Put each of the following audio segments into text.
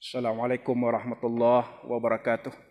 Assalamualaikum warahmatullahi wabarakatuh.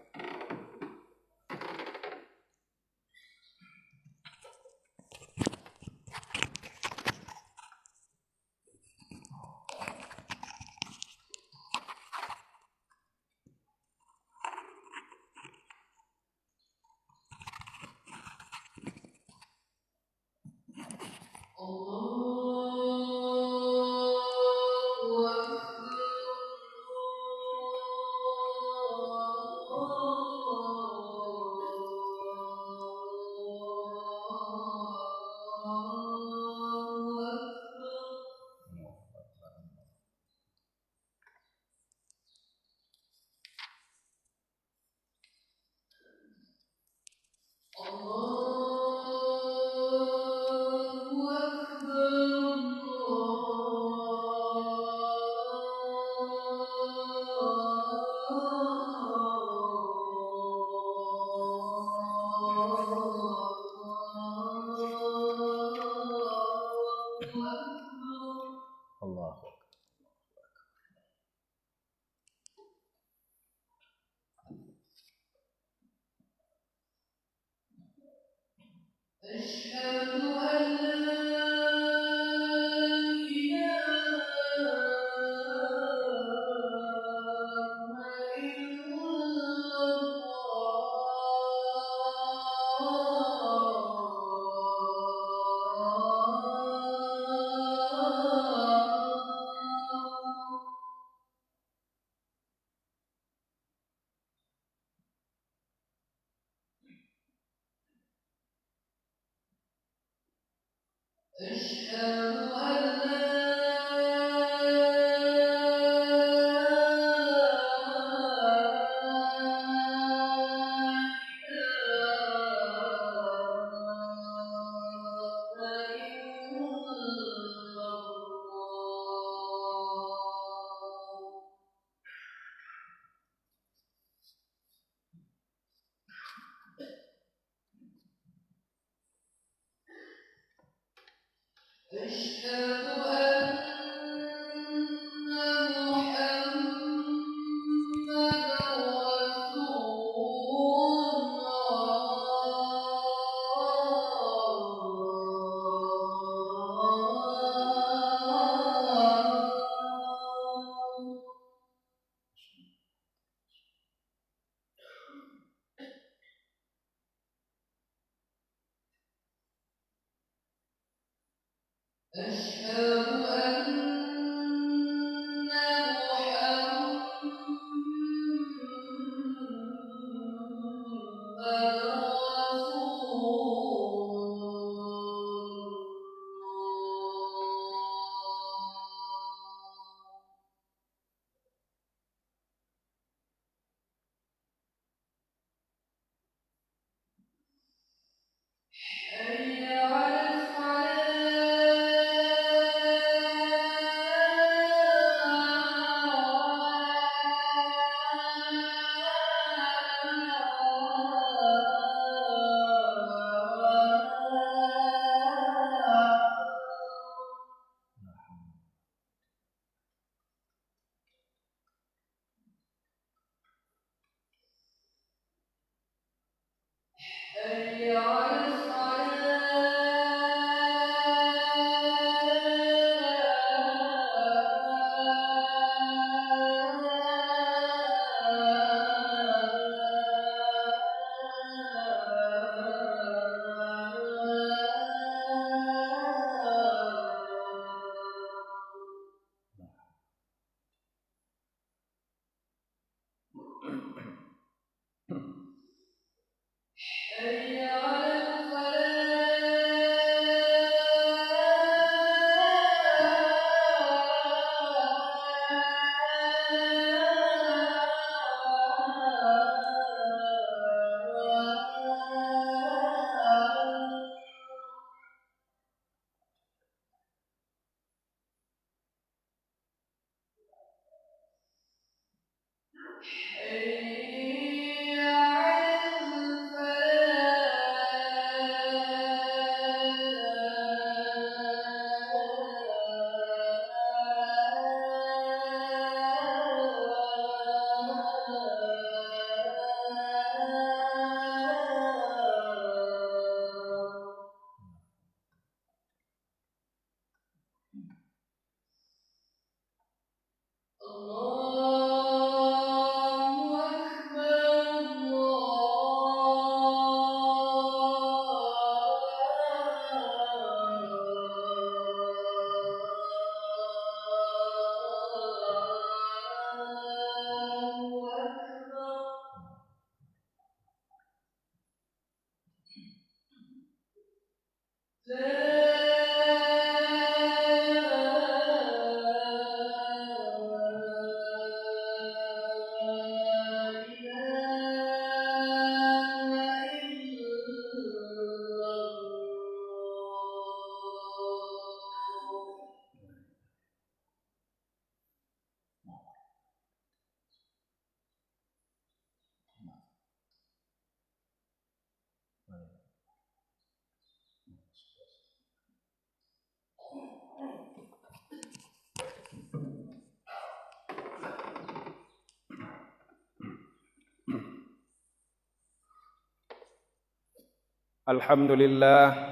Alhamdulillahilladzi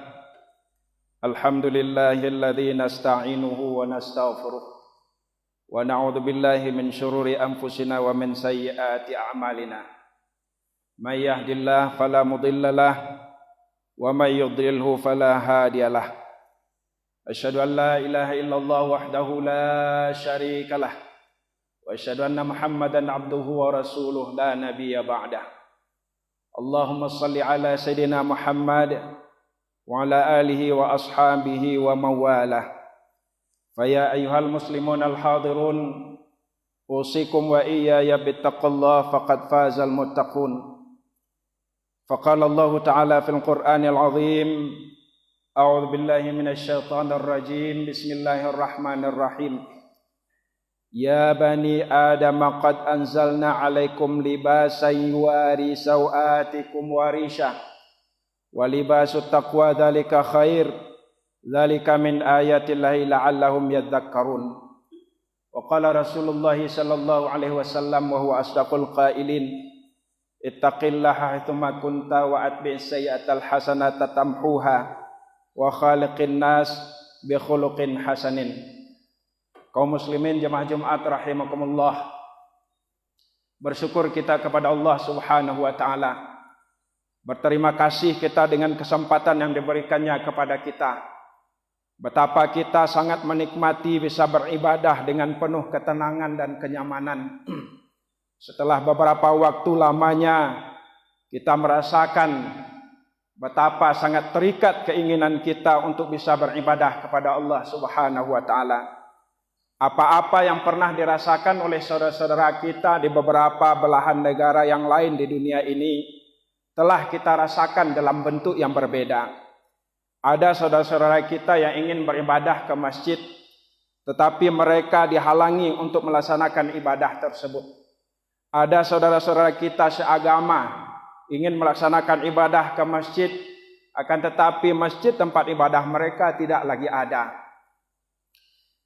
nasta'inuhu wa nastaghfiruh wa na'udzu billahi min syururi anfusina wa min sayyiati a'malina. May yahdihillahu fala mudhillalah wa may yudlilhu fala hadiyalah. Asyhadu an la ilaha illallah wahdahu la syarikalah wa asyhadu anna Muhammadan abduhu wa rasuluh la nabiyya ba'dah. Allahumma salli ala sayyidina Muhammad wa ala alihi wa ashabihi wa mawalah. Faya ayyuhal muslimun al-hadirun, usikum wa iyaya bittaqallah faqad fazal muttaqun. Faqala Allah Ta'ala fil Qur'anil azim, a'udzu billahi minasy syaithanir rajim, bismillahirrahmanirrahim. Ya bani Adam qad anzalna alaikum libasan yuwari sawatikum warisha wa libasut taqwa dzalika khair dzalika min ayatillahi la'allahum yadhakkarun. Wa qala Rasulullah sallallahu alaihi wasallam wa huwa asdaqul qailin, ittaqillaha haitsuma kunta wa atbi'is sayyi'atal hasanata tamhuha wa khaliqin nas bi khuluqin hasanin. Kaum muslimin jemaah Jumat rahimakumullah, bersyukur kita kepada Allah Subhanahu wa taala. Berterima kasih kita dengan kesempatan yang diberikannya kepada kita. Betapa kita sangat menikmati bisa beribadah dengan penuh ketenangan dan kenyamanan. Setelah beberapa waktu lamanya kita merasakan betapa sangat terikat keinginan kita untuk bisa beribadah kepada Allah Subhanahu wa taala. Apa-apa yang pernah dirasakan oleh saudara-saudara kita di beberapa belahan negara yang lain di dunia ini telah kita rasakan dalam bentuk yang berbeda. Ada saudara-saudara kita yang ingin beribadah ke masjid, tetapi mereka dihalangi untuk melaksanakan ibadah tersebut. Ada saudara-saudara kita seagama ingin melaksanakan ibadah ke masjid, akan tetapi masjid tempat ibadah mereka tidak lagi ada.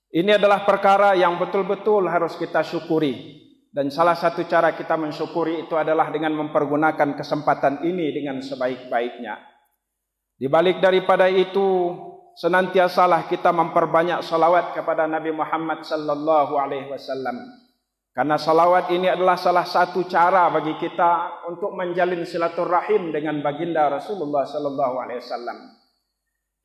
Ini adalah perkara yang betul-betul harus kita syukuri. Dan salah satu cara kita mensyukuri itu adalah dengan mempergunakan kesempatan ini dengan sebaik-baiknya. Di balik daripada itu, senantiasalah kita memperbanyak salawat kepada Nabi Muhammad sallallahu alaihi wasallam. Karena salawat ini adalah salah satu cara bagi kita untuk menjalin silaturahim dengan baginda Rasulullah sallallahu alaihi wasallam.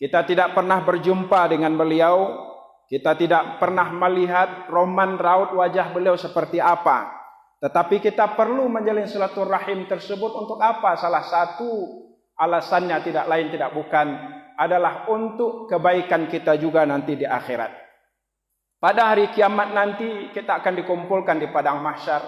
Kita tidak pernah berjumpa dengan beliau, kita tidak pernah melihat roman raut wajah beliau seperti apa. Tetapi kita perlu menjalin silaturahim tersebut untuk apa? Salah satu alasannya tidak lain tidak bukan adalah untuk kebaikan kita juga nanti di akhirat. Pada hari kiamat nanti kita akan dikumpulkan di padang mahsyar.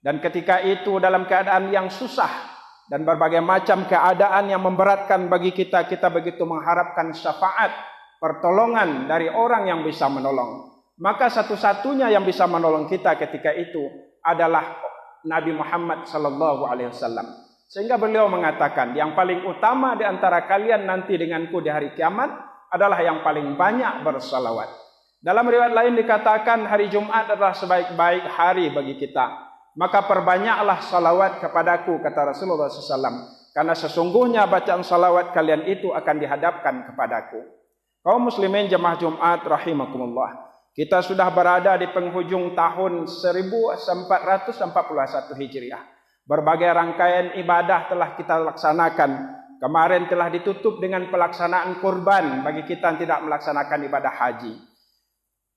Dan ketika itu dalam keadaan yang susah dan berbagai macam keadaan yang memberatkan bagi kita, kita begitu mengharapkan syafaat, pertolongan dari orang yang bisa menolong. Maka satu-satunya yang bisa menolong kita ketika itu adalah Nabi Muhammad sallallahu alaihi wasallam. Sehingga beliau mengatakan, yang paling utama di antara kalian nanti denganku di hari kiamat adalah yang paling banyak bersalawat. Dalam riwayat lain dikatakan hari Jumat adalah sebaik-baik hari bagi kita. Maka perbanyaklah salawat kepadaku, kata Rasulullah SAW. Karena sesungguhnya bacaan salawat kalian itu akan dihadapkan kepadaku. Kaum muslimin jemaah Jumat rahimakumullah, kita sudah berada di penghujung tahun 1441 Hijriah. Berbagai rangkaian ibadah telah kita laksanakan. Kemarin telah ditutup dengan pelaksanaan kurban bagi kita yang tidak melaksanakan ibadah haji.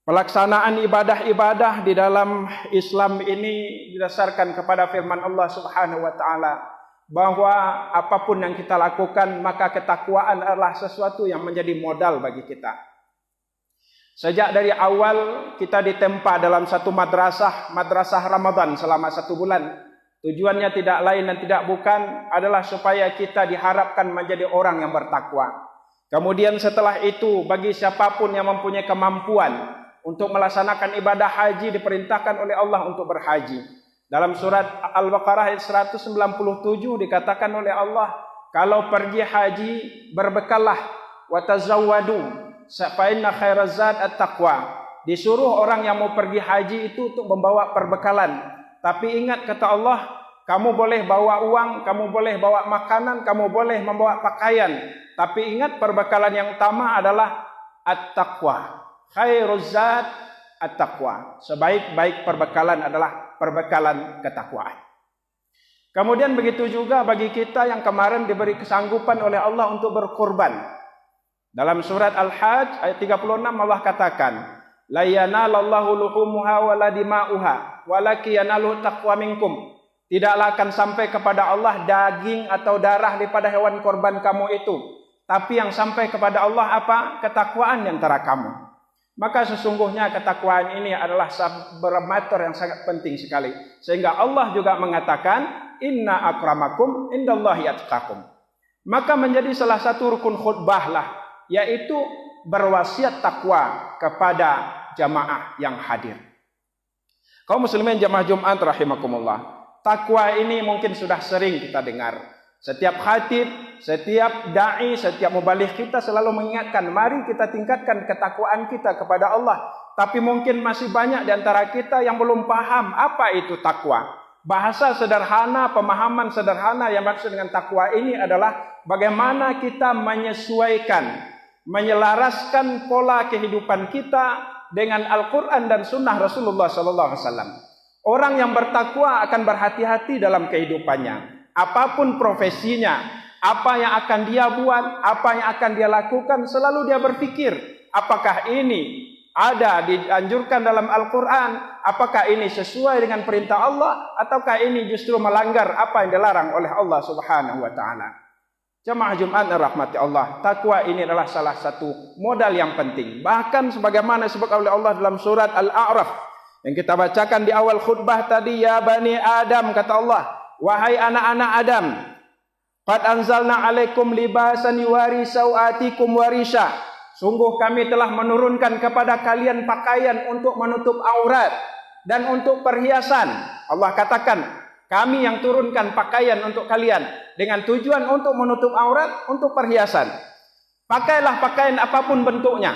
Pelaksanaan ibadah-ibadah di dalam Islam ini didasarkan kepada firman Allah Subhanahu wa taala, bahwa apapun yang kita lakukan, maka ketakwaan adalah sesuatu yang menjadi modal bagi kita. Sejak dari awal kita ditempa dalam satu madrasah Ramadan selama 1 bulan. Tujuannya tidak lain dan tidak bukan adalah supaya kita diharapkan menjadi orang yang bertakwa. Kemudian setelah itu, bagi siapapun yang mempunyai kemampuan untuk melaksanakan ibadah haji, diperintahkan oleh Allah untuk berhaji. Dalam surat Al-Baqarah ayat 197 dikatakan oleh Allah, kalau pergi haji berbekallah, wa tazawwadu fa inna khairaz zad at-taqwa. Disuruh orang yang mau pergi haji itu untuk membawa perbekalan. Tapi ingat kata Allah, kamu boleh bawa uang, kamu boleh bawa makanan, kamu boleh membawa pakaian. Tapi ingat perbekalan yang utama adalah at-taqwa. Khairuz zad at-taqwa. Sebaik-baik perbekalan adalah perbekalan ketakwaan. Kemudian begitu juga bagi kita yang kemarin diberi kesanggupan oleh Allah untuk berkorban. Dalam surat Al-Hajj ayat 36 Allah katakan, la yanalallahu luhumuha wala dima'uha walaki yanalu taqwa minkum. Tidaklah akan sampai kepada Allah daging atau darah daripada hewan korban kamu itu, tapi yang sampai kepada Allah apa? Ketakwaan di antara kamu. Maka sesungguhnya ketakwaan ini adalah barometer yang sangat penting sekali, sehingga Allah juga mengatakan inna akramakum indallahi atqakum. Maka menjadi salah satu rukun khutbah lah, yaitu berwasiat takwa kepada jamaah yang hadir. Kaum muslimin jamaah Jumat rahimakumullah. Takwa ini mungkin sudah sering kita dengar. Setiap khatib, setiap dai, setiap mubaligh kita selalu mengingatkan, mari kita tingkatkan ketakwaan kita kepada Allah. Tapi mungkin masih banyak di antara kita yang belum paham apa itu takwa. Bahasa sederhana, pemahaman sederhana yang maksud dengan takwa ini adalah bagaimana kita menyesuaikan, menyelaraskan pola kehidupan kita dengan Al-Quran dan Sunnah Rasulullah SAW. Orang yang bertakwa akan berhati-hati dalam kehidupannya. Apapun profesinya, apa yang akan dia buat, apa yang akan dia lakukan, selalu dia berpikir, apakah ini ada dianjurkan dalam Al-Quran, apakah ini sesuai dengan perintah Allah, ataukah ini justru melanggar apa yang dilarang oleh Allah Subhanahu wa Ta'ala. Jamaah Jumat rahmati Allah, takwa ini adalah salah satu modal yang penting. Bahkan sebagaimana disebut oleh Allah dalam surat Al-A'raf yang kita bacakan di awal khutbah tadi, ya bani Adam, kata Allah, wahai anak-anak Adam, qad anzalna alaikum libasan yuwari sawatikum warisha. Sungguh kami telah menurunkan kepada kalian pakaian untuk menutup aurat dan untuk perhiasan. Allah katakan, kami yang turunkan pakaian untuk kalian dengan tujuan untuk menutup aurat, untuk perhiasan. Pakailah pakaian apapun bentuknya.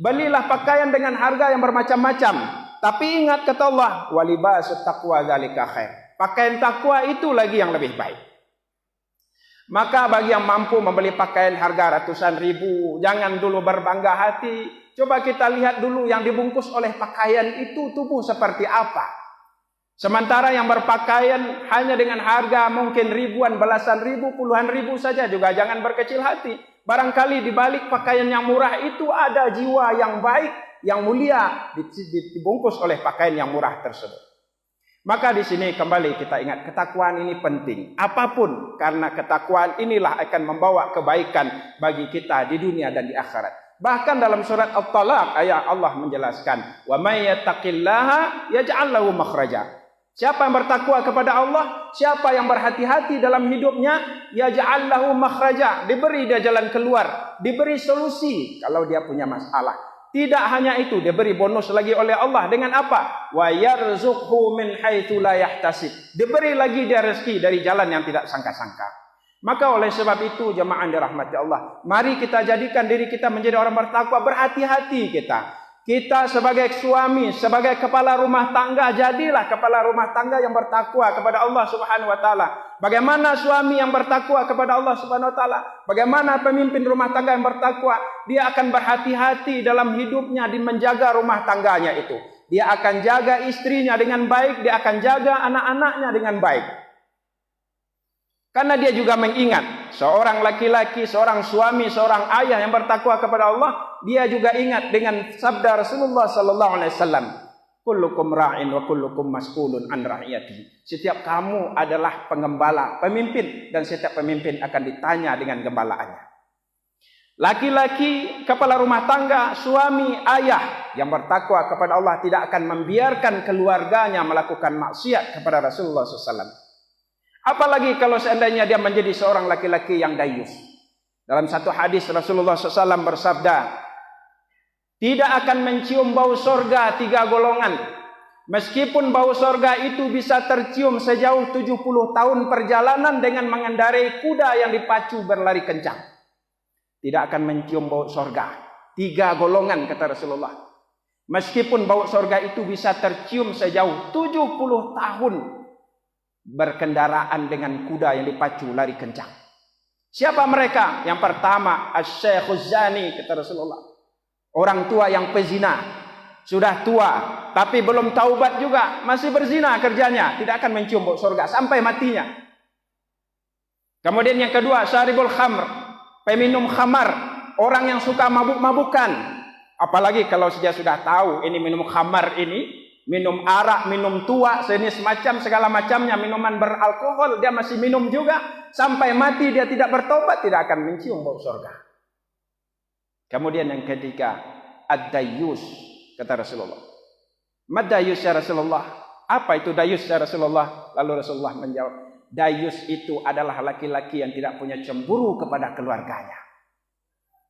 Belilah pakaian dengan harga yang bermacam-macam. Tapi ingat kata Allah, walibasut taqwa dzalika khair. Pakaian takwa itu lagi yang lebih baik. Maka bagi yang mampu membeli pakaian harga ratusan ribu, jangan dulu berbangga hati. Coba kita lihat dulu yang dibungkus oleh pakaian itu tubuh seperti apa. Sementara yang berpakaian hanya dengan harga mungkin ribuan, belasan ribu, puluhan ribu saja, juga jangan berkecil hati. Barangkali di balik pakaian yang murah itu ada jiwa yang baik, yang mulia, dibungkus oleh pakaian yang murah tersebut. Maka di sini kembali kita ingat, ketakwaan ini penting. Apapun, karena ketakwaan inilah akan membawa kebaikan bagi kita di dunia dan di akhirat. Bahkan dalam surat At-Talaq ayat Allah menjelaskan, wa may yattaqillaha yaj'al lahu makhraja. Siapa yang bertakwa kepada Allah, siapa yang berhati-hati dalam hidupnya, yaj'al lahu makhraja, diberi dia jalan keluar, diberi solusi kalau dia punya masalah. Tidak hanya itu, diberi bonus lagi oleh Allah dengan apa? Wa yarzuqhu min haitsu la yahtasib. Diberi lagi dia rezeki dari jalan yang tidak sangka-sangka. Maka oleh sebab itu jemaah yang dirahmati Allah, mari kita jadikan diri kita menjadi orang bertakwa, berhati-hati kita. Kita sebagai suami, sebagai kepala rumah tangga, jadilah kepala rumah tangga yang bertakwa kepada Allah Subhanahu wa taala. Bagaimana suami yang bertakwa kepada Allah Subhanahu wa taala? Bagaimana pemimpin rumah tangga yang bertakwa? Dia akan berhati-hati dalam hidupnya di menjaga rumah tangganya itu. Dia akan jaga istrinya dengan baik, dia akan jaga anak-anaknya dengan baik. Karena dia juga mengingat, seorang laki-laki, seorang suami, seorang ayah yang bertakwa kepada Allah, dia juga ingat dengan sabda Rasulullah sallallahu alaihi wasallam, Kullukum ra'in wa kullukum mas'ulun an ra'iyatihi. Setiap kamu adalah pengembala, pemimpin, dan setiap pemimpin akan ditanya dengan gembalaannya. Laki-laki, kepala rumah tangga, suami, ayah yang bertakwa kepada Allah tidak akan membiarkan keluarganya melakukan maksiat kepada Rasulullah SAW. Apalagi kalau seandainya dia menjadi seorang laki-laki yang dayus. Dalam satu hadis Rasulullah SAW bersabda, tidak akan mencium bau sorga 3 golongan. Meskipun bau sorga itu bisa tercium sejauh 70 tahun perjalanan dengan mengendarai kuda yang dipacu berlari kencang. Tidak akan mencium bau sorga. 3 golongan kata Rasulullah. Meskipun bau sorga itu bisa tercium sejauh 70 tahun berkendaraan dengan kuda yang dipacu lari kencang. Siapa mereka? Yang pertama, asy-syaikhu zani kata Rasulullah. Orang tua yang pezina, sudah tua, tapi belum taubat juga, masih berzina kerjanya, tidak akan mencium bau surga sampai matinya. Kemudian yang kedua, syaribul khamr, peminum khamar, orang yang suka mabuk-mabukan. Apalagi kalau dia sudah tahu ini minum khamar ini, minum arak, minum tua, sejenis macam segala macamnya, minuman beralkohol, dia masih minum juga, sampai mati dia tidak bertobat, tidak akan mencium bau surga. Kemudian yang ketiga, ad-dayyus kata Rasulullah. Mad-dayyus ya Rasulullah? Apa itu dayyus ya Rasulullah? Lalu Rasulullah menjawab, dayyus itu adalah laki-laki yang tidak punya cemburu kepada keluarganya.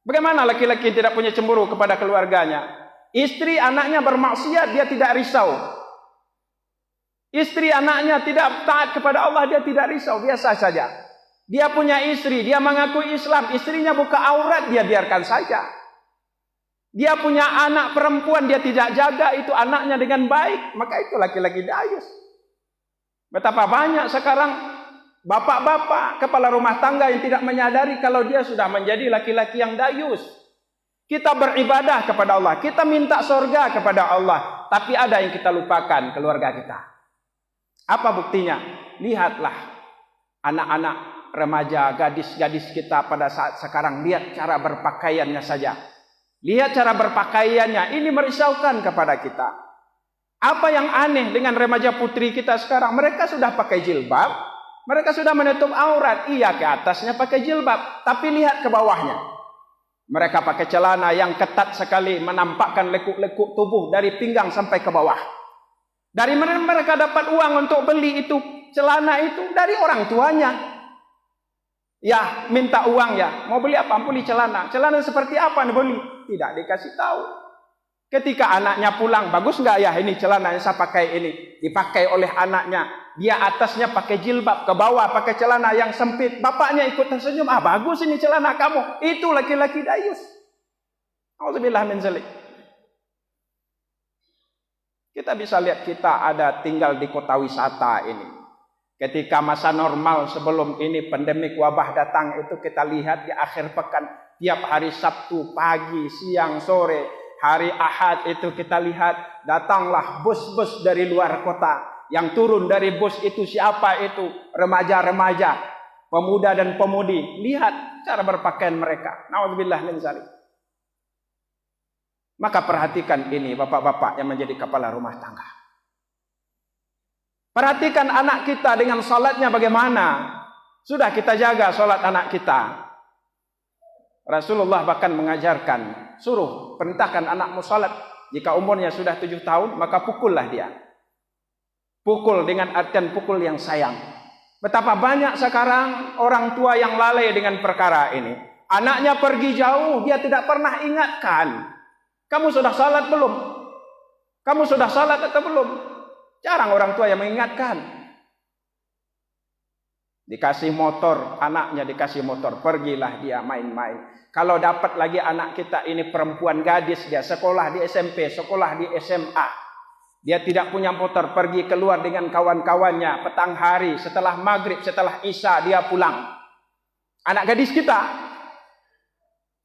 Bagaimana laki-laki yang tidak punya cemburu kepada keluarganya? Istri anaknya bermaksiat, dia tidak risau. Istri anaknya tidak taat kepada Allah, dia tidak risau, biasa saja. Dia punya istri, dia mengaku Islam, istrinya buka aurat, dia biarkan saja. Dia punya anak perempuan, dia tidak jaga itu anaknya dengan baik, maka itu laki-laki dayus. Betapa banyak sekarang bapak-bapak, kepala rumah tangga yang tidak menyadari kalau dia sudah menjadi laki-laki yang dayus. Kita beribadah kepada Allah, kita minta surga kepada Allah, tapi ada yang kita lupakan, keluarga kita. Apa buktinya? Lihatlah anak-anak remaja, gadis-gadis kita pada saat sekarang, lihat cara berpakaiannya saja. Lihat cara berpakaiannya, ini merisaukan kepada kita. Apa yang aneh dengan remaja putri kita sekarang? Mereka sudah pakai jilbab, mereka sudah menutup aurat. Iya, ke atasnya pakai jilbab, tapi lihat ke bawahnya. Mereka pakai celana yang ketat sekali, menampakkan lekuk-lekuk tubuh dari pinggang sampai ke bawah. Dari mana mereka dapat uang untuk beli itu celana itu? Dari orang tuanya. Ya, minta uang ya. Mau beli apa? Beli celana. Celana seperti apa nih beli? Tidak dikasih tahu. Ketika anaknya pulang, bagus nggak ya ini celana yang saya pakai ini? Dipakai oleh anaknya. Dia atasnya pakai jilbab, ke bawah pakai celana yang sempit. Bapaknya ikut tersenyum. Ah, bagus ini celana kamu. Itu laki-laki dayus. Auzubillah min zalik. Kita bisa lihat kita ada tinggal di kota wisata ini. Ketika masa normal sebelum ini pandemik wabah datang itu kita lihat di akhir pekan. Tiap hari Sabtu, pagi, siang, sore, hari Ahad itu kita lihat datanglah bus-bus dari luar kota. Yang turun dari bus itu siapa itu? Remaja-remaja, pemuda dan pemudi. Lihat cara berpakaian mereka. Na'udzubillah min dzalik. Maka perhatikan ini bapak-bapak yang menjadi kepala rumah tangga. Perhatikan anak kita dengan salatnya bagaimana. Sudah kita jaga salat anak kita. Rasulullah bahkan mengajarkan, suruh perintahkan anakmu salat. Jika umurnya sudah 7 tahun, maka pukullah dia. Pukul dengan artian pukul yang sayang. Betapa banyak sekarang orang tua yang lalai dengan perkara ini. Anaknya pergi jauh, dia tidak pernah ingatkan. Kamu sudah salat belum? Kamu sudah salat atau belum? Jarang orang tua yang mengingatkan. Dikasih motor, anaknya dikasih motor, pergilah dia main-main. Kalau dapat lagi anak kita ini perempuan gadis, dia sekolah di SMP, sekolah di SMA. Dia tidak punya motor, pergi keluar dengan kawan-kawannya petang hari, setelah maghrib, setelah isya dia pulang. Anak gadis kita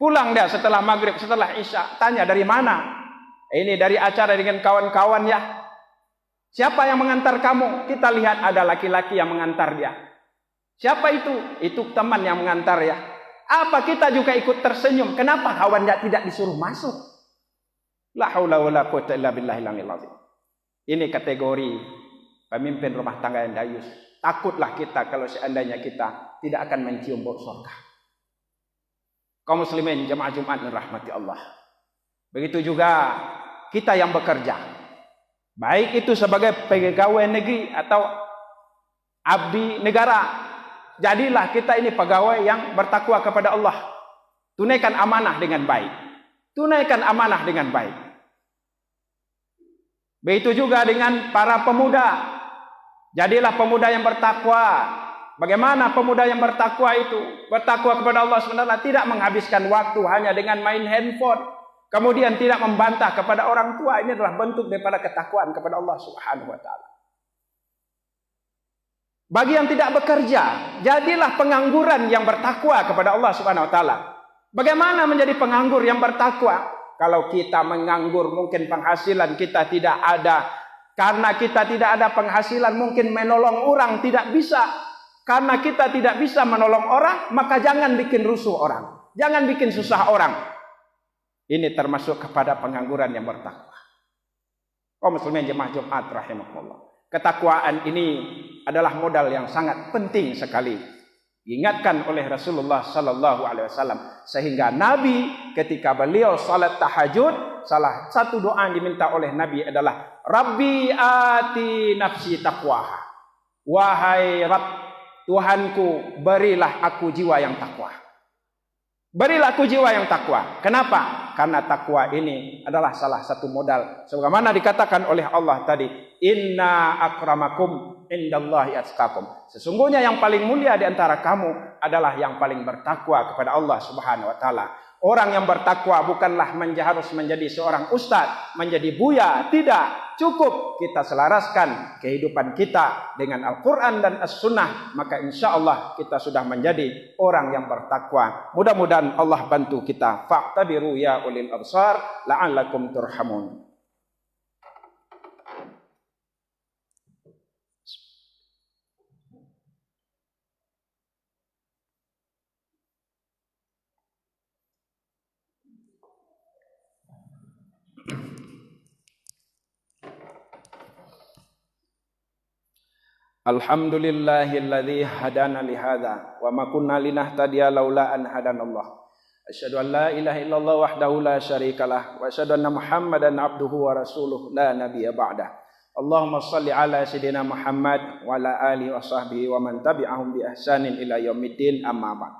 pulang dia setelah maghrib, setelah isya. Tanya dari mana? Ini dari acara dengan kawan-kawan ya. Siapa yang mengantar kamu? Kita lihat ada laki-laki yang mengantar dia. Siapa itu? Itu teman yang mengantar ya. Apa kita juga ikut tersenyum? Kenapa kawan dia tidak disuruh masuk? La haula wala quwwata illa billahil aliyil azim. Ini kategori pemimpin rumah tangga yang dayus. Takutlah kita kalau seandainya kita tidak akan mencium bau surga. Kaum muslimin jemaah Jumat yang rahmati Allah. Begitu juga kita yang bekerja. Baik itu sebagai pegawai negeri atau abdi negara. Jadilah kita ini pegawai yang bertakwa kepada Allah. Tunaikan amanah dengan baik. Tunaikan amanah dengan baik. Begitu juga dengan para pemuda. Jadilah pemuda yang bertakwa. Bagaimana pemuda yang bertakwa itu? Bertakwa kepada Allah SWT, tidak menghabiskan waktu hanya dengan main handphone. Kemudian tidak membantah kepada orang tua. Ini adalah bentuk daripada ketakwaan kepada Allah SWT. Bagi yang tidak bekerja, jadilah pengangguran yang bertakwa kepada Allah SWT. Bagaimana menjadi penganggur yang bertakwa? Kalau kita menganggur, mungkin penghasilan kita tidak ada. Karena kita tidak ada penghasilan, mungkin menolong orang tidak bisa. Karena kita tidak bisa menolong orang, maka jangan bikin rusuh orang. Jangan bikin susah orang. Ini termasuk kepada pengangguran yang bertakwa. Kaum muslimin jemaah Jumat rahimakumullah. Ketakwaan ini adalah modal yang sangat penting sekali. Diingatkan oleh Rasulullah sallallahu alaihi wasallam, sehingga Nabi ketika beliau salat tahajud, salah satu doa yang diminta oleh Nabi adalah Rabbi ati nafsi taqwaha. Wahai Rabb, Tuhanku, berilah aku jiwa yang takwa. Berilah aku jiwa yang takwa. Kenapa? Karena takwa ini adalah salah satu modal. Sebagaimana dikatakan oleh Allah tadi, Inna akramakum indallahi atqakum. Sesungguhnya yang paling mulia di antara kamu adalah yang paling bertakwa kepada Allah Subhanahu wa taala. Orang yang bertakwa bukanlah harus menjadi seorang ustadz, menjadi buya, tidak. Cukup kita selaraskan kehidupan kita dengan Al-Quran dan As-Sunnah, maka insya Allah kita sudah menjadi orang yang bertakwa. Mudah-mudahan Allah bantu kita. Fa'tabiru ya ulil absar la'allakum turhamun. Alhamdulillahilladzi hadana lihadza wa ma kunna linahtadiya laula an hadanallah. Asyhadu an la ilaha illallah wahdahu la syarikalah wa asyhadu anna Muhammadan abduhu wa rasuluh la nabiyya ba'dah. Allahumma shalli ala sayidina Muhammad wa ala alihi wa sahbihi wa man tabi'ahum bi ihsanin ila yaumiddin amma ba'd.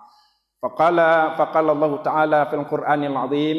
Faqala Allah ta'ala fil Qur'anil 'azim,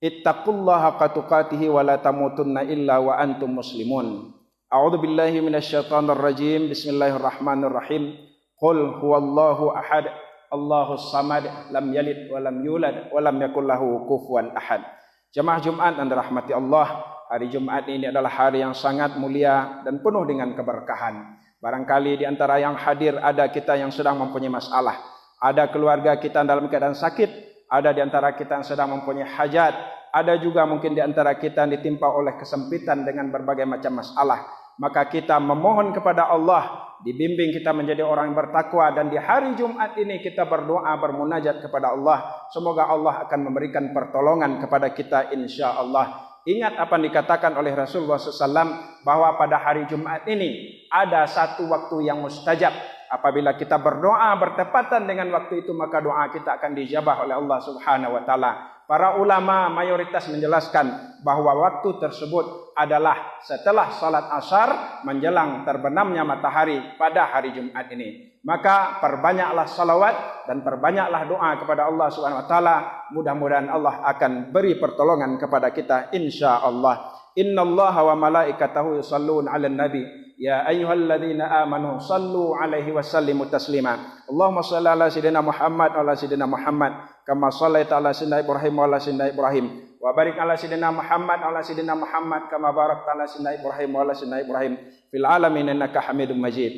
ittaqullaha haqqa tuqatih wa la tamutunna illa wa antum muslimun. A'udzu billahi minasyaitonir rajim. Bismillahirrahmanirrahim. Qul huwallahu ahad, Allahus samad, lam yalid wa lam yulad wa lam yakul lahu kufuwan ahad. Jemaah Jumat yang dirahmati Allah, hari Jumat ini adalah hari yang sangat mulia dan penuh dengan keberkahan. Barangkali di antara yang hadir ada kita yang sedang mempunyai masalah, ada keluarga kita dalam keadaan sakit, ada di antara kita yang sedang mempunyai hajat, ada juga mungkin di antara kita yang ditimpa oleh kesempitan dengan berbagai macam masalah. Maka kita memohon kepada Allah, dibimbing kita menjadi orang yang bertakwa, dan di hari Jumat ini kita berdoa, bermunajat kepada Allah. Semoga Allah akan memberikan pertolongan kepada kita insya Allah. Ingat apa yang dikatakan oleh Rasulullah SAW, bahwa pada hari Jumat ini ada satu waktu yang mustajab. Apabila kita berdoa bertepatan dengan waktu itu, maka doa kita akan dijabah oleh Allah Subhanahu wa taala. Para ulama mayoritas menjelaskan bahwa waktu tersebut adalah setelah salat asar menjelang terbenamnya matahari pada hari Jumat ini. Maka perbanyaklah salawat dan perbanyaklah doa kepada Allah Subhanahu wa taala. Mudah-mudahan Allah akan beri pertolongan kepada kita insyaallah. Innallaha wa malaikatahu yusholluna 'alan nabi. Ya ayyuhalladzina amanu sallu 'alaihi wa sallimu taslima. Allahumma shalli 'ala sayidina Muhammad wa 'ala sayidina Muhammad kama shallaita 'ala sayidina Ibrahim wa 'ala sayidina Ibrahim. Wa barik 'ala sayidina Muhammad wa 'ala sayidina Muhammad kama barakta 'ala sayidina Ibrahim wa 'ala sayidina Ibrahim fil 'alamin innaka Hamidum Majid.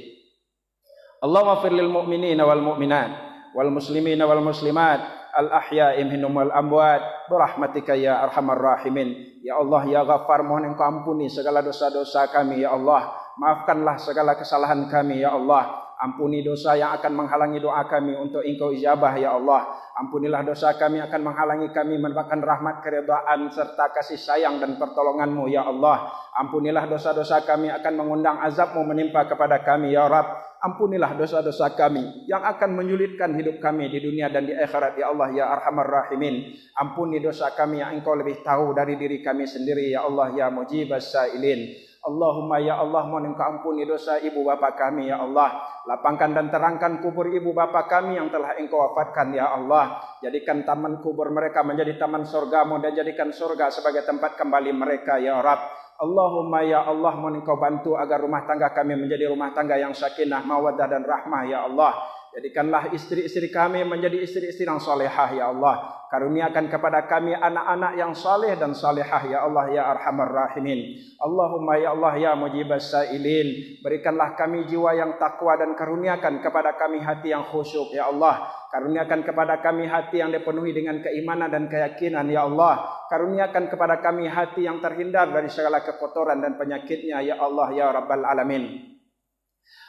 Allahumma fir lil mu'minina wal mu'minat wal muslimina wal muslimat al ahya'i minhum wal amwat birahmatika ya arhamar rahimin. Ya Allah ya Ghaffar, mohon Engkau ampuni segala dosa-dosa kami ya Allah. Maafkanlah segala kesalahan kami ya Allah. Ampuni dosa yang akan menghalangi doa kami untuk Engkau ijabah ya Allah. Ampunilah dosa kami akan menghalangi kami mendapatkan rahmat keridhaan serta kasih sayang dan pertolongan-Mu ya Allah. Ampunilah dosa-dosa kami akan mengundang azab-Mu menimpa kepada kami ya Rabb. Ampunilah dosa-dosa kami yang akan menyulitkan hidup kami di dunia dan di akhirat ya Allah ya Arhamar Rahimin. Ampuni dosa kami yang Engkau lebih tahu dari diri kami sendiri ya Allah ya Mujibas Sailin. Allahumma ya Allah, mohon Engkau ampuni dosa ibu bapa kami ya Allah. Lapangkan dan terangkan kubur ibu bapa kami yang telah Engkau wafatkan ya Allah. Jadikan taman kubur mereka menjadi taman surga-Mu dan jadikan surga sebagai tempat kembali mereka ya Rabb. Allahumma ya Allah, mohon Engkau bantu agar rumah tangga kami menjadi rumah tangga yang sakinah, mawaddah dan rahmah ya Allah. Jadikanlah istri-istri kami menjadi istri-istri yang salehah ya Allah. Karuniakan kepada kami anak-anak yang saleh dan salehah ya Allah ya Arhamar Rahimin. Allahumma ya Allah ya Mujibas Sailin, berikanlah kami jiwa yang takwa dan karuniakan kepada kami hati yang khusyuk ya Allah. Karuniakan kepada kami hati yang dipenuhi dengan keimanan dan keyakinan ya Allah. Karuniakan kepada kami hati yang terhindar dari segala kekotoran dan penyakitnya ya Allah ya Rabbal Alamin.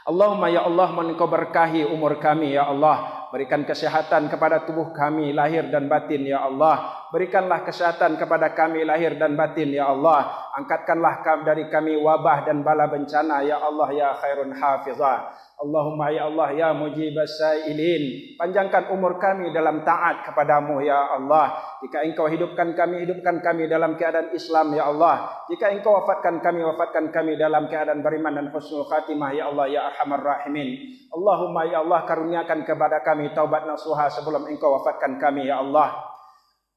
Allahumma ya Allah, mohon Engkau berkahi umur kami ya Allah. Berikan kesehatan kepada tubuh kami lahir dan batin ya Allah. Berikanlah kesehatan kepada kami lahir dan batin ya Allah. Angkatkanlah dari kami wabah dan bala bencana ya Allah ya Khairun Hafizah. Allahumma ya Allah ya Mujibas Sailin, panjangkan umur kami dalam taat kepadamu ya Allah. Jika Engkau hidupkan kami dalam keadaan Islam ya Allah. Jika Engkau wafatkan kami dalam keadaan beriman dan husnul khatimah ya Allah ya Arhamar Rahimin. Allahumma ya Allah, karuniakan kepada kami taubat nasuha sebelum Engkau wafatkan kami ya Allah.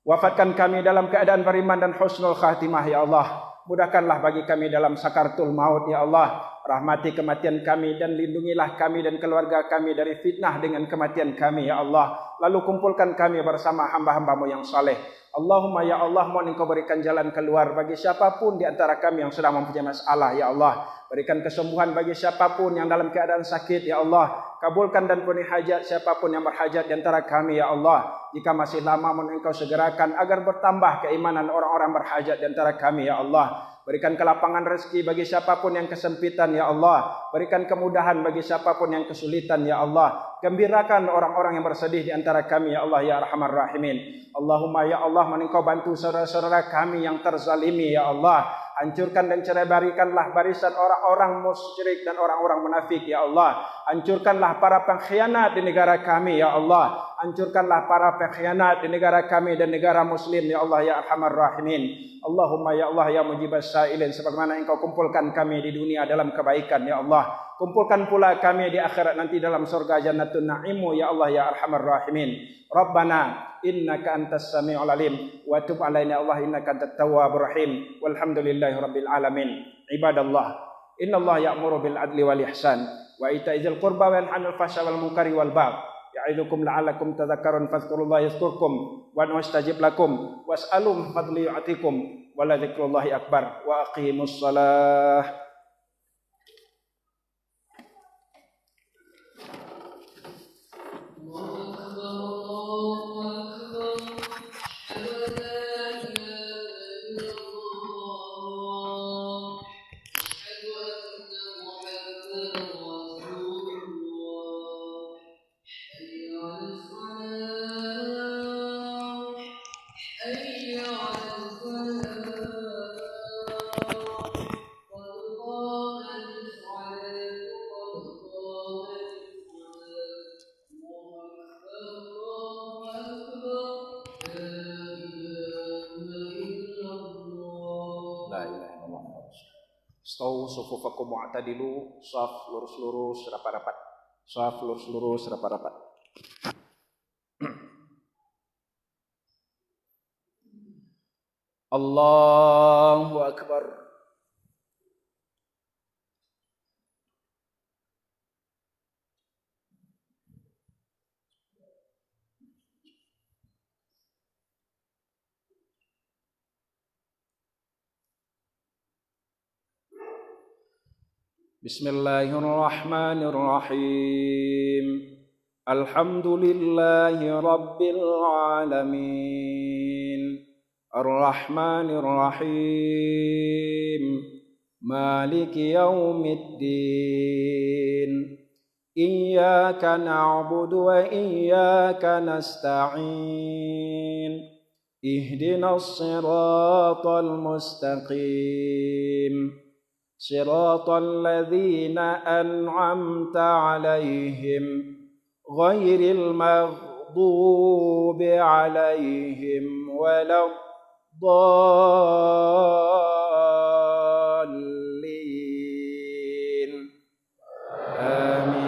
Wafatkan kami dalam keadaan beriman dan husnul khatimah ya Allah. Mudahkanlah bagi kami dalam sakaratul maut ya Allah. Rahmati kematian kami dan lindungilah kami dan keluarga kami dari fitnah dengan kematian kami ya Allah. Lalu kumpulkan kami bersama hamba-hamba-Mu yang saleh. Allahumma ya Allah, mohon Engkau berikan jalan keluar bagi siapapun di antara kami yang sedang mempunyai masalah ya Allah. Berikan kesembuhan bagi siapapun yang dalam keadaan sakit ya Allah. Kabulkan dan penuhi hajat siapapun yang berhajat di antara kami ya Allah. Jika masih lama, mohon Engkau segerakan agar bertambah keimanan orang-orang berhajat di antara kami ya Allah. Berikan kelapangan rezeki bagi siapapun yang kesempitan ya Allah. Berikan kemudahan bagi siapapun yang kesulitan ya Allah. Gembirakan orang-orang yang bersedih di antara kami ya Allah ya Arhamar Rahimin. Allahumma ya Allah, mohon Engkau bantu saudara-saudara kami yang terzalimi ya Allah. Hancurkan dan cerai-berikanlah barisan orang-orang musyrik dan orang-orang munafik ya Allah. Hancurkanlah para pengkhianat di negara kami ya Allah. Hancurkanlah para pengkhianat di negara kami dan negara muslim ya Allah ya Arhamar Rahimin. Allahumma ya Allah ya Mujibas Sailin, sebagaimana Engkau kumpulkan kami di dunia dalam kebaikan ya Allah. Kumpulkan pula kami di akhirat nanti dalam surga Jannatun Na'imu ya Allah ya Arhamar Rahimin. Rabbana innaka antas sami'ul alim wa tub alaina Allah innaka antat tawwabur rahim. Walhamdulillahi rabbil alamin. Ibadallah, innallaha ya'muru bil adli wal ihsan wa ita'idzil qurba wa yanha 'anil fahsya'i wal munkari wal baghi. Ya'idzukum la'allakum tadhakkarun, fadhkurullaha yazkurkum wa yastajib lakum was'alu min fadli yu'tikum wa la dzikrullahi akbar wa aqimus shalah. Stau sufufakum mu'tadilu, shaf lurus-lurus rapat-rapat. Shaf lurus-lurus rapat-rapat. Allahu akbar. Bismillahirrahmanirrahim. Alhamdulillahi rabbil alamin. Ar-Rahmanir-Rahim. Maliki yaumiddin. إياك نعبد وإياك نستعين اهدنا الصراط المستقيم صراط الذين أنعمت عليهم غير المغضوب عليهم ولا الضالين آمين.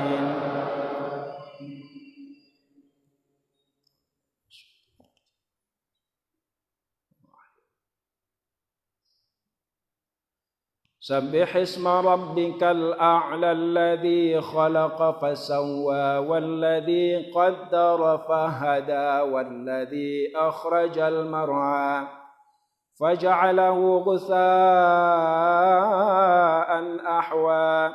سبح اسم ربك الأعلى الذي خلق فسوى والذي قدر فهدى والذي أخرج المرعى فجعله غثاء أحوى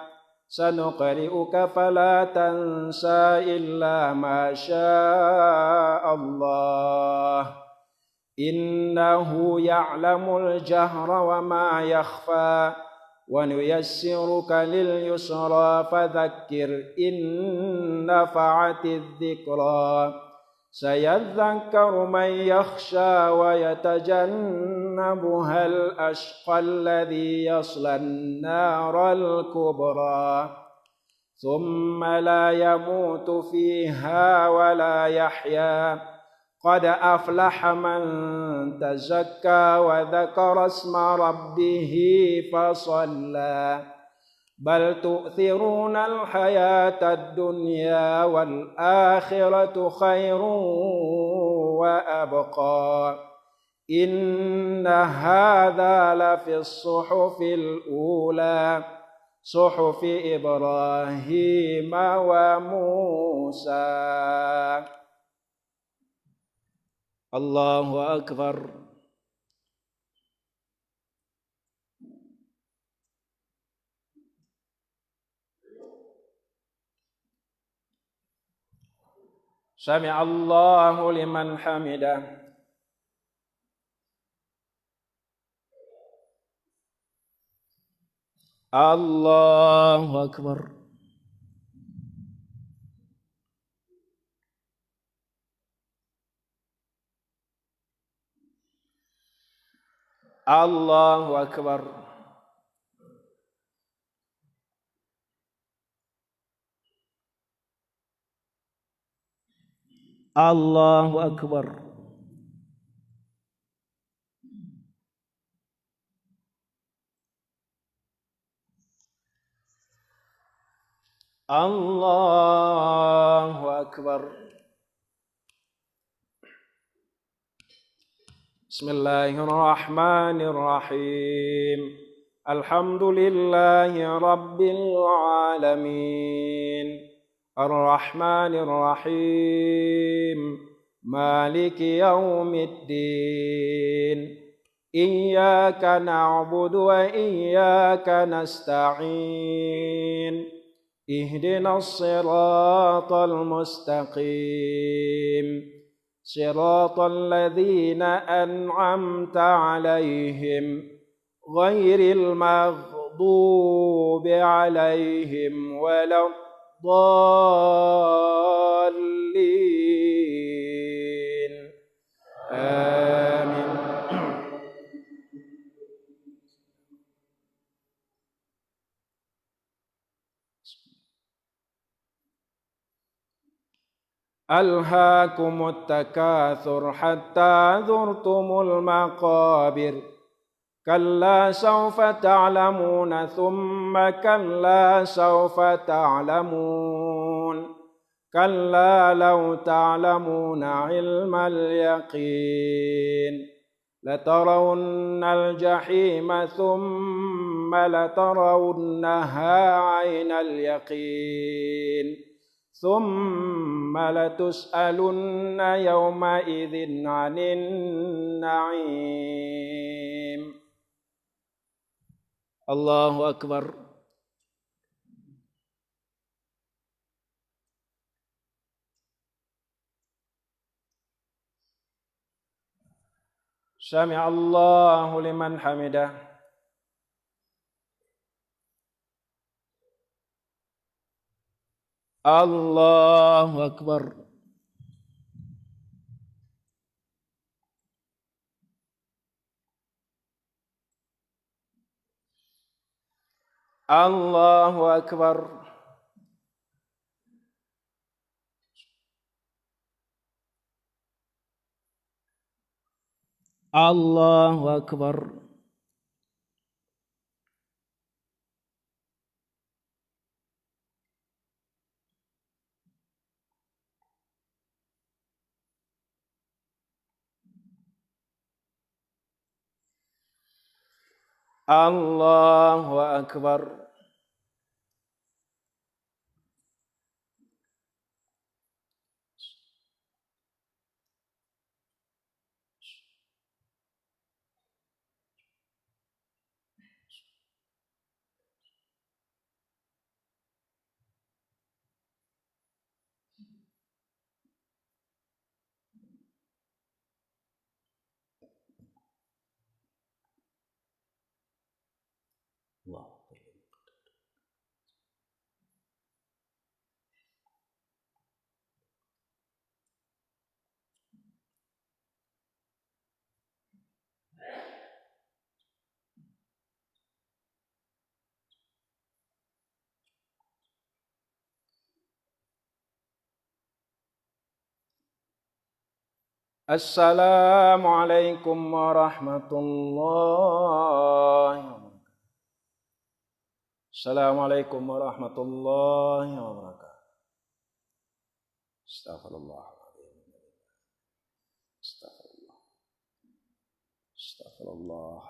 سنقرئك فلا تنسى إلا ما شاء الله إنه يعلم الجهر وما يخفى ونيسرك لليسرى فذكر إن نفعت الذكرى سيذكر من يخشى ويتجنبها الأشقى الذي يصلى النار الكبرى ثم لا يموت فيها ولا يحيا قد أفلح من تزكى وذكر اسم ربه فصلى بل تؤثرون الحياة الدنيا والآخرة خير وأبقى إن هذا لفي الصحف الأولى صحف إبراهيم وموسى. الله أكبر. سمع الله لمن حمده. الله أكبر. الله أكبر. الله أكبر. الله أكبر. بسم الله الرحمن الرحيم الحمد لله رب العالمين الرحمن الرحيم مالك يوم الدين إياك نعبد وإياك نستعين اهدنا الصراط المستقيم صراط الذين أنعمت عليهم غير المغضوب عليهم ولا الضالين آمين. ألهاكم التكاثر حتى زرتم المقابر كلا سوف تعلمون ثم كلا سوف تعلمون كلا لو تعلمون علم اليقين لترون الجحيم ثم لترونها عين اليقين ثم لتسألن يومئذ عن النعيم. الله أكبر. سمع الله لمن حمده. Allahu Akbar. Allahu Akbar. Allahu Akbar. Allahu Akbar. Assalamualaikum warahmatullahi wabarakatuh. Assalamualaikum warahmatullahi wabarakatuh. Astaghfirullah. Astaghfirullah. Astaghfirullah.